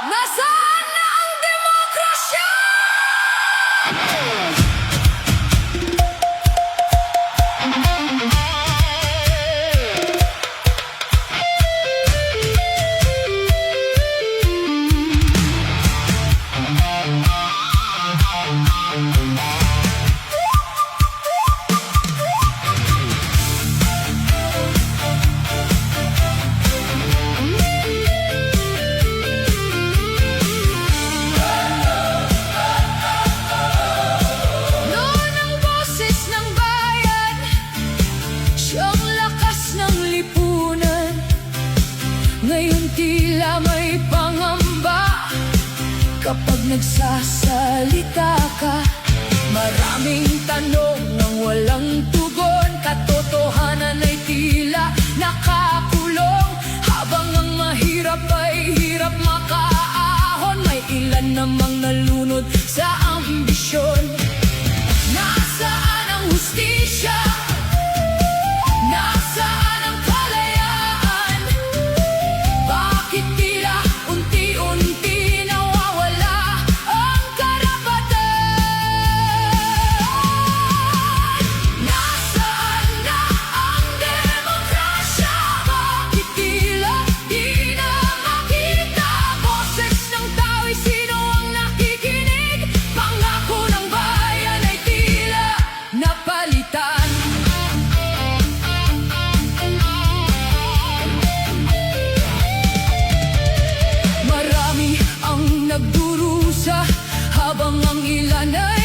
Nasaan na ang demokrasya? Noon ang boses ng bayan, siyang lakas ng lipunan. Ngayon tila may pangamba kapag nagsasalita ka. Maraming tanong nang walang tugon, katotohanan ay tila nakakulong. Habang ang mahirap ay hirap makaahon, may ilan namang nalunod sa ambisyon. Nasaan ang hustisya? Nasaan ang kalayaan? Bakit tila unti-unti nawawala ang karapatan? Nasaan na ang demokrasya? Bakit tila di na makita? Boses ng tao'y sino ang nakikinig? Pangako ng bayan ay tila napalitan. Marami ang nagdurusa habang ang ilan ay